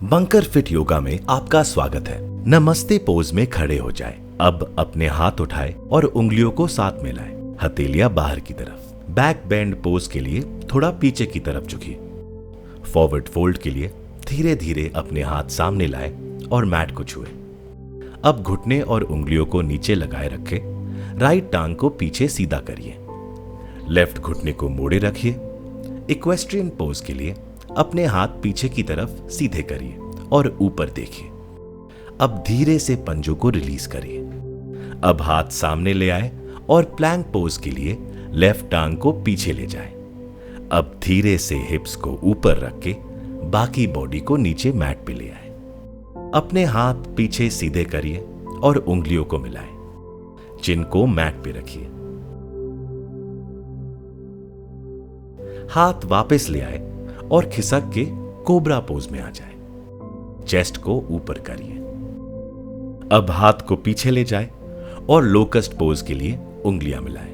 Bunker fit yoga में आपका स्वागत है। नमस्ते पोज में खड़े हो जाए। अब अपने हाथ उठाए और उंगलियों को साथ मिलाए, हथेलियां बाहर की तरफ। बैक बेंड पोज के लिए थोड़ा पीछे की तरफ झुकिए। फॉरवर्ड फोल्ड के लिए धीरे धीरे अपने हाथ सामने लाए और मैट को छुए। अब घुटने और उंगलियों को नीचे लगाए रखे राइट टांग को पीछे सीधा करिए। लेफ्ट घुटने को मोड़े रखिए। इक्वेस्ट्रियन पोज के लिए अपने हाथ पीछे की तरफ सीधे करिए और ऊपर देखिए। अब धीरे से पंजों को रिलीज करिए। अब हाथ सामने ले आए और प्लैंक पोज के लिए लेफ्ट टांग को पीछे ले जाए। अब धीरे से हिप्स को ऊपर रख के बाकी बॉडी को नीचे मैट पे ले आए। अपने हाथ पीछे सीधे करिए और उंगलियों को मिलाएं। चिन को मैट पे रखिए। हाथ वापस ले आए और खिसक के कोबरा पोज में आ जाए। चेस्ट को ऊपर करिए। अब हाथ को पीछे ले जाए और लोकस्ट पोज के लिए उंगलियां मिलाएं।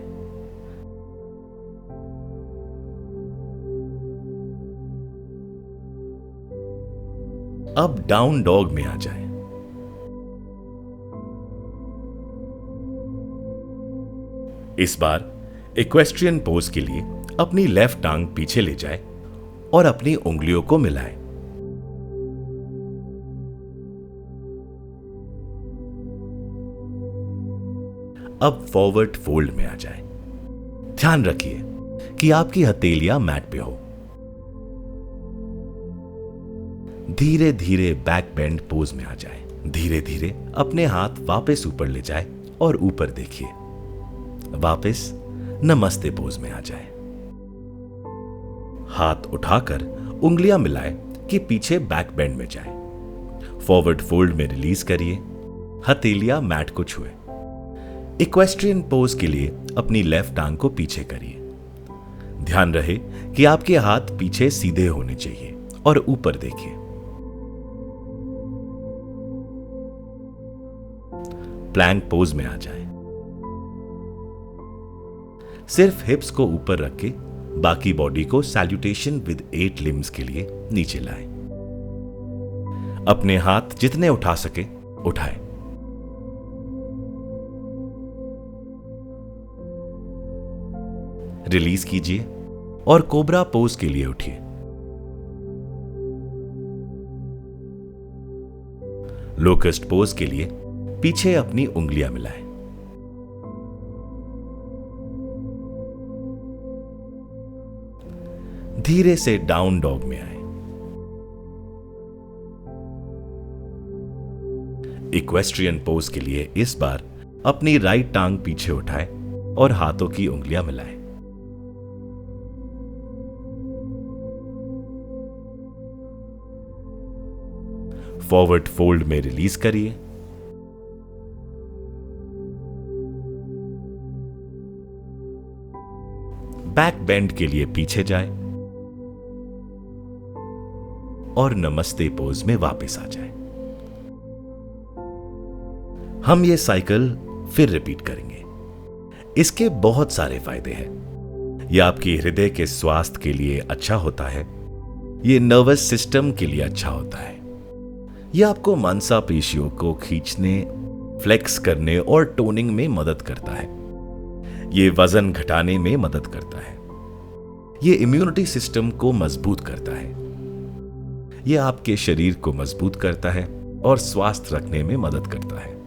अब डाउन डॉग में आ जाए। इस बार इक्वेस्ट्रियन पोज के लिए अपनी लेफ्ट टांग पीछे ले जाए और अपनी उंगलियों को मिलाएं। अब फॉरवर्ड फोल्ड में आ जाए। ध्यान रखिए कि आपकी हथेलियां मैट पे हो। धीरे धीरे बैक बेंड पोज में आ जाए। धीरे धीरे अपने हाथ वापस ऊपर ले जाए और ऊपर देखिए। वापस नमस्ते पोज में आ जाए। हाथ उठाकर उंगलियां मिलाएं कि पीछे बैक बेंड में जाए। फॉरवर्ड फोल्ड में रिलीज करिए। हथेलियां मैट को छुए। इक्वेस्ट्रियन पोज के लिए अपनी लेफ्ट टांग को पीछे करिए। ध्यान रहे कि आपके हाथ पीछे सीधे होने चाहिए और ऊपर देखिए। प्लैंक पोज में आ जाए। सिर्फ हिप्स को ऊपर रख के बाकी बॉडी को सैल्यूटेशन विद 8 लिम्स के लिए नीचे लाएं। अपने हाथ जितने उठा सके उठाएं। रिलीज कीजिए और कोबरा पोज के लिए उठिए। लोकस्ट पोज के लिए पीछे अपनी उंगलियां मिलाएं। धीरे से डाउन डॉग में आए। इक्वेस्ट्रियन पोज के लिए इस बार अपनी राइट टांग पीछे उठाएं और हाथों की उंगलियां मिलाएं। फॉरवर्ड फोल्ड में रिलीज करिए। बैक बेंड के लिए पीछे जाए और नमस्ते पोज में वापस आ जाए। हम ये साइकिल फिर रिपीट करेंगे। इसके बहुत सारे फायदे हैं। यह आपकी हृदय के स्वास्थ्य के लिए अच्छा होता है। यह नर्वस सिस्टम के लिए अच्छा होता है। यह आपको मांसपेशियों को खींचने, फ्लेक्स करने और टोनिंग में मदद करता है। यह वजन घटाने में मदद करता है। यह इम्यूनिटी सिस्टम को मजबूत करता है। यह आपके शरीर को मजबूत करता है और स्वस्थ रखने में मदद करता है।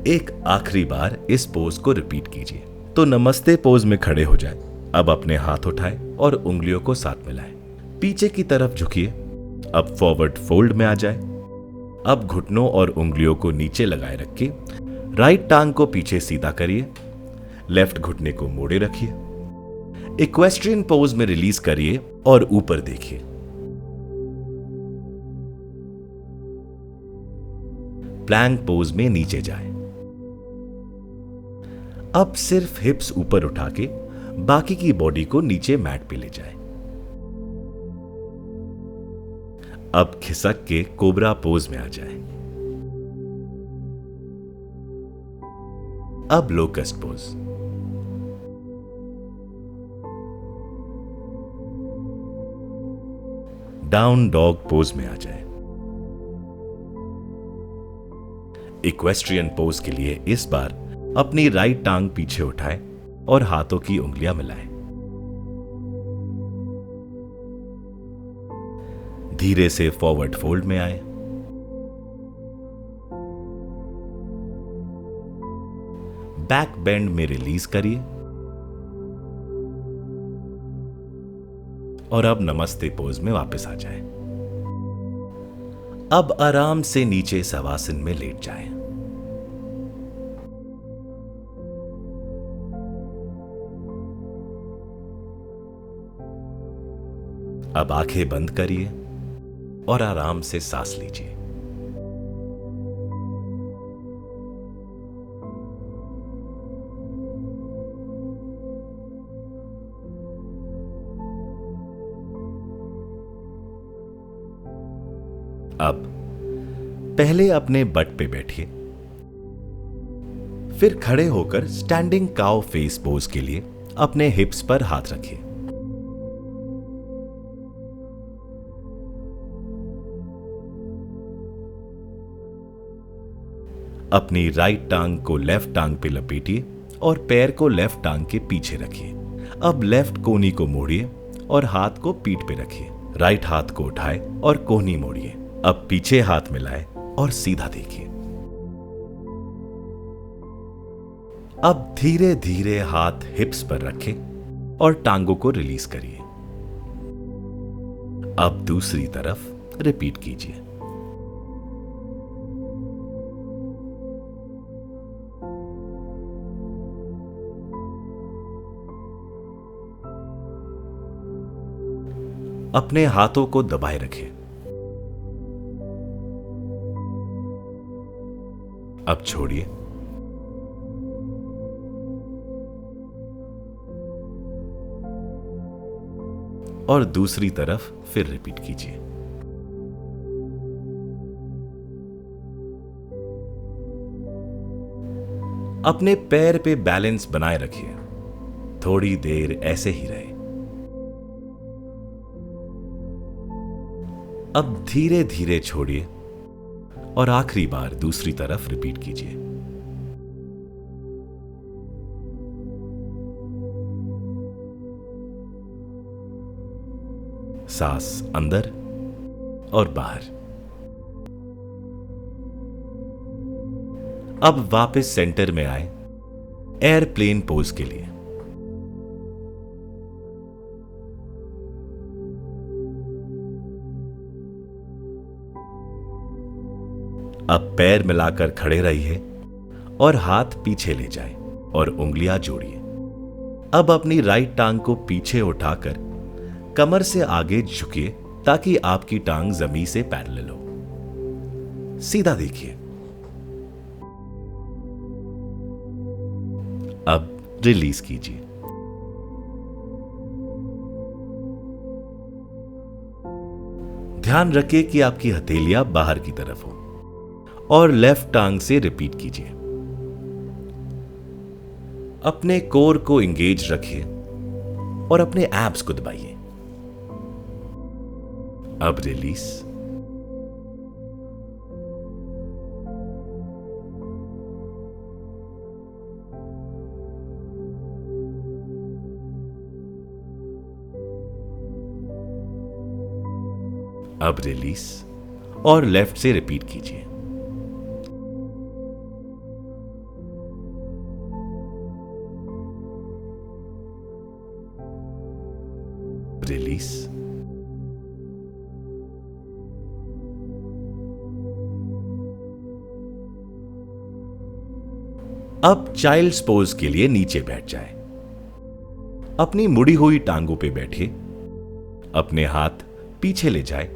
एक आखिरी बार इस पोज को रिपीट कीजिए। तो नमस्ते पोज में खड़े हो जाए। अब अपने हाथ उठाए और उंगलियों को साथ मिलाएं। पीछे की तरफ झुकिए। अब फॉरवर्ड फोल्ड में आ जाए। अब घुटनों और उंगलियों को नीचे लगाए रखिए। राइट टांग को पीछे सीधा करिए। लेफ्ट घुटने को मोड़े रखिए। इक्वेस्ट्रियन पोज में रिलीज करिए और ऊपर देखिए। प्लैंक पोज में नीचे जाए। अब सिर्फ हिप्स ऊपर उठा के बाकी की बॉडी को नीचे मैट पे ले जाए। अब खिसक के कोबरा पोज में आ जाए। अब locust pose. Down dog pose में आ जाए। इक्वेस्ट्रियन पोज के लिए इस बार अपनी राइट टांग पीछे उठाए और हाथों की उंगलियां मिलाएं। धीरे से फॉरवर्ड फोल्ड में आए। बैक बेंड में रिलीज करिए और अब नमस्ते पोज में वापस आ जाए। अब आराम से नीचे शवासन में लेट जाएं। अब आंखें बंद करिए और आराम से सांस लीजिए। अब पहले अपने बट पे बैठिए। फिर खड़े होकर स्टैंडिंग काउ फेस पोज के लिए अपने हिप्स पर हाथ रखिए। अपनी राइट टांग को लेफ्ट टांग पे लपेटिए और पैर को लेफ्ट टांग के पीछे रखिए। अब लेफ्ट कोहनी को मोड़िए और हाथ को पीठ पे रखिए। राइट हाथ को उठाए और कोहनी मोड़िए। अब पीछे हाथ मिलाए और सीधा देखिए। अब धीरे धीरे हाथ हिप्स पर रखें और टांगों को रिलीज करिए। अब दूसरी तरफ रिपीट कीजिए। अपने हाथों को दबाए रखें। अब छोड़िए। और दूसरी तरफ फिर रिपीट कीजिए। अपने पैर पे बैलेंस बनाए रखिए। थोड़ी देर ऐसे ही रहे। अब धीरे धीरे छोड़िए और आखिरी बार दूसरी तरफ रिपीट कीजिए। सांस अंदर और बाहर। अब वापस सेंटर में आए एयरप्लेन पोज के लिए। अब पैर मिलाकर खड़े रहिए और हाथ पीछे ले जाएं और उंगलियां जोड़िए। अब अपनी राइट टांग को पीछे उठाकर कमर से आगे झुकिए ताकि आपकी टांग जमीन से पैरेलल हो। सीधा देखिए। अब रिलीज कीजिए। ध्यान रखिए कि आपकी हथेलियां बाहर की तरफ हो और लेफ्ट टांग से रिपीट कीजिए। अपने कोर को एंगेज रखिए और अपने एब्स को दबाइए। अब रिलीज। अब रिलीज और लेफ्ट से रिपीट कीजिए। अब रिलीज। अब चाइल्ड्स पोज के लिए नीचे बैठ जाए। अपनी मुड़ी हुई टांगों पे बैठिए, अपने हाथ पीछे ले जाए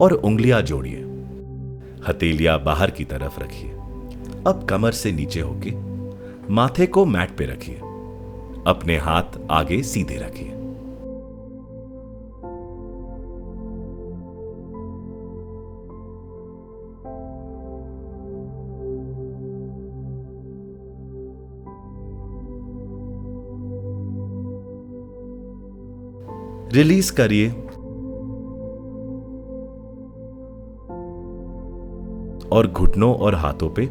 और उंगलियां जोड़िए। हथेलियां बाहर की तरफ रखिए। अब कमर से नीचे होके माथे को मैट पे रखिए। अपने हाथ आगे सीधे रखिए। रिलीज करिए और घुटनों और हाथों पे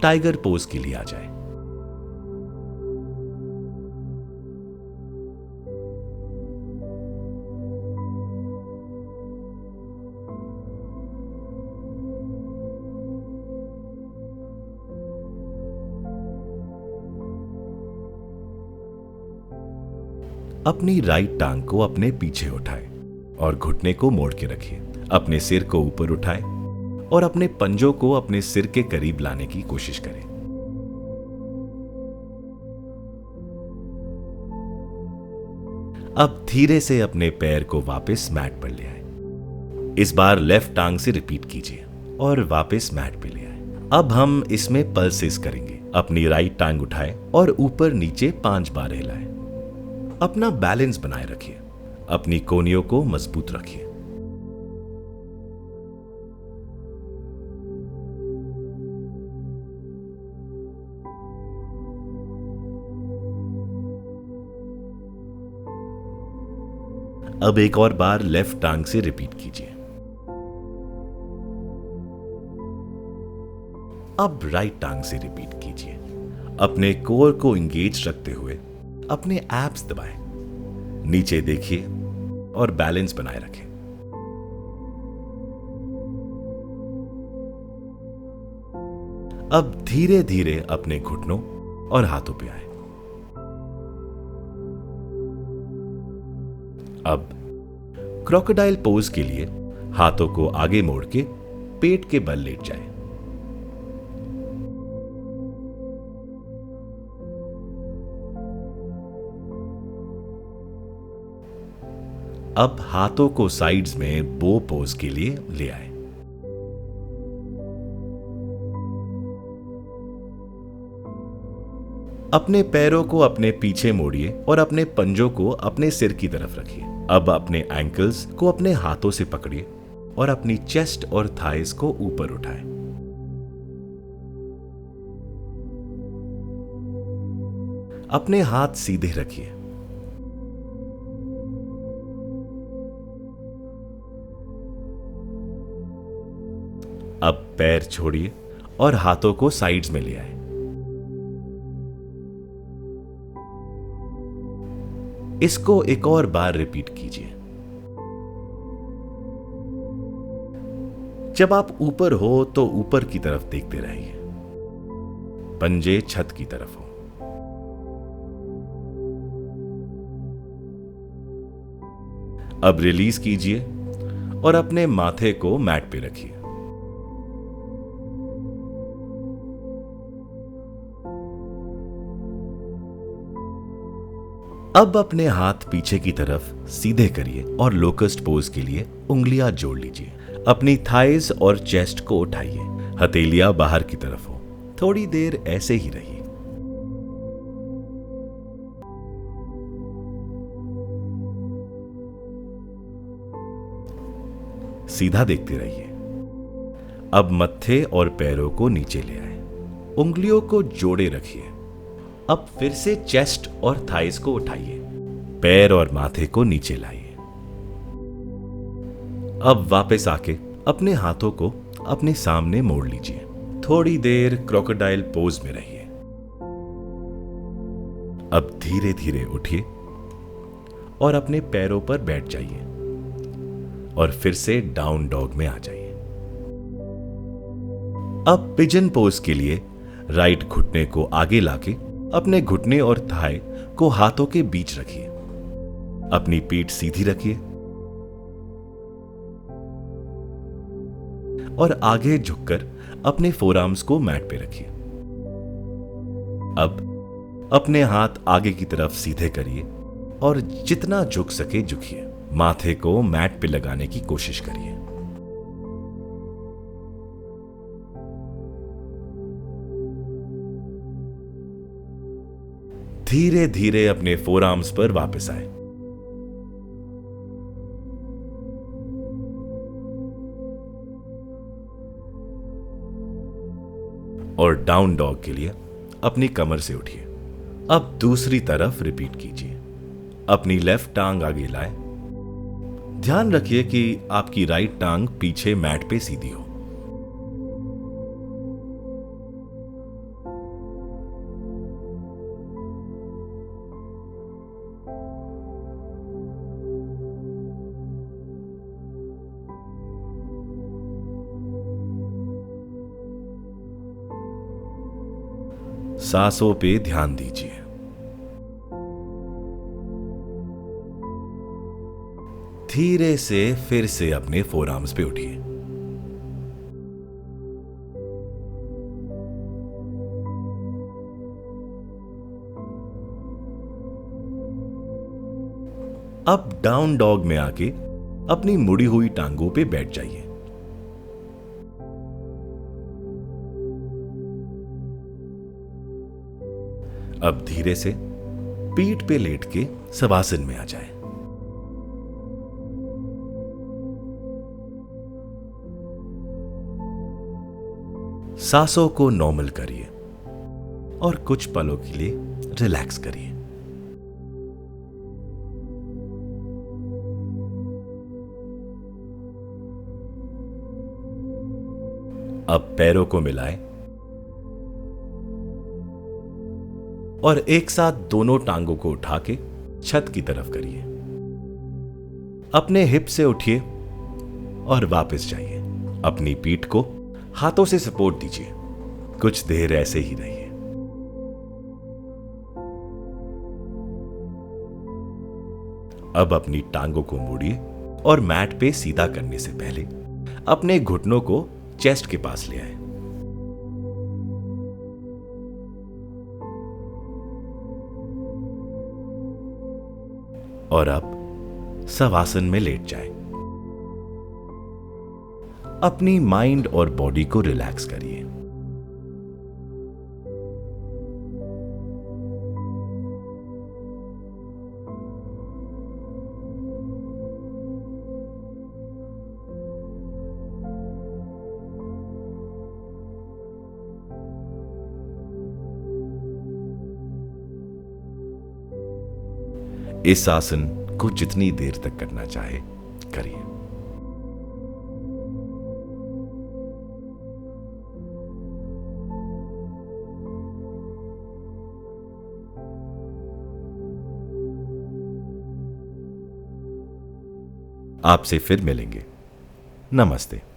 टाइगर पोज के लिए आ जाए। अपनी राइट टांग को अपने पीछे उठाए और घुटने को मोड़ के रखिए। अपने सिर को ऊपर उठाए और अपने पंजों को अपने सिर के करीब लाने की कोशिश करें। अब धीरे से अपने पैर को वापस मैट पर ले आए। इस बार लेफ्ट टांग से रिपीट कीजिए और वापस मैट पे ले आए। अब हम इसमें पल्सेस करेंगे। अपनी राइट टांग उठाए और ऊपर नीचे 5 बार हिलाएं। अपना बैलेंस बनाए रखिए। अपनी कोहनियों को मजबूत रखिए। अब एक और बार लेफ्ट टांग से रिपीट कीजिए। अब राइट टांग से रिपीट कीजिए। अपने कोर को इंगेज रखते हुए अपने एब्स दबाएं, नीचे देखिए और बैलेंस बनाए रखें। अब धीरे धीरे अपने घुटनों और हाथों पे आए। अब क्रोकोडाइल पोज के लिए हाथों को आगे मोड़ के पेट के बल लेट जाए। अब हाथों को साइड्स में बो पोज के लिए ले आए। अपने पैरों को अपने पीछे मोड़िए और अपने पंजों को अपने सिर की तरफ रखिए। अब अपने एंकल्स को अपने हाथों से पकड़िए और अपनी चेस्ट और थाइस को ऊपर उठाएं। अपने हाथ सीधे रखिए। अब पैर छोड़िए और हाथों को साइड्स में ले आए। इसको एक और बार रिपीट कीजिए। जब आप ऊपर हो तो ऊपर की तरफ देखते रहिए, पंजे छत की तरफ हो। अब रिलीज कीजिए और अपने माथे को मैट पे रखिए। अब अपने हाथ पीछे की तरफ सीधे करिए और लोकस्ट पोज के लिए उंगलियां जोड़ लीजिए। अपनी थाइस और चेस्ट को उठाइए। हथेलियां बाहर की तरफ हो। थोड़ी देर ऐसे ही रहिए। सीधा देखते रहिए। अब मत्थे और पैरों को नीचे ले आए। उंगलियों को जोड़े रखिए। अब फिर से चेस्ट और थाइस को उठाइए। पैर और माथे को नीचे लाइए। अब वापस आके अपने हाथों को अपने सामने मोड़ लीजिए। थोड़ी देर क्रोकोडाइल पोज में रहिए। अब धीरे धीरे उठिए और अपने पैरों पर बैठ जाइए और फिर से डाउन डॉग में आ जाइए। अब पिजन पोज के लिए राइट घुटने को आगे लाके अपने घुटने और थाई को हाथों के बीच रखिए। अपनी पीठ सीधी रखिए और आगे झुककर अपने फोरआर्म्स को मैट पे रखिए। अब अपने हाथ आगे की तरफ सीधे करिए और जितना झुक सके झुकिए। माथे को मैट पे लगाने की कोशिश करिए। धीरे धीरे अपने फोरआर्म्स पर वापस आए। और डाउन डॉग के लिए अपनी कमर से उठिए। अब दूसरी तरफ रिपीट कीजिए। अपनी लेफ्ट टांग आगे लाए। ध्यान रखिए कि आपकी राइट टांग पीछे मैट पे सीधी हो। सांसों पे ध्यान दीजिए। धीरे से फिर से अपने फोरआर्म्स पे उठिए। अब डाउन डॉग में आके अपनी मुड़ी हुई टांगों पे बैठ जाइए। अब धीरे से पीठ पे लेट के शवासन में आ जाए। सांसों को नॉर्मल करिए और कुछ पलों के लिए रिलैक्स करिए। अब पैरों को मिलाएं और एक साथ दोनों टांगों को उठा के छत की तरफ करिए। अपने हिप से उठिए और वापस जाइए। अपनी पीठ को हाथों से सपोर्ट दीजिए। कुछ देर ऐसे ही रहिए। अब अपनी टांगों को मोड़िए और मैट पे सीधा करने से पहले अपने घुटनों को चेस्ट के पास ले आए। और अब शवासन में लेट जाए। अपनी माइंड और बॉडी को रिलैक्स करिए। इस आसन को जितनी देर तक करना चाहे करिए। आपसे फिर मिलेंगे। नमस्ते।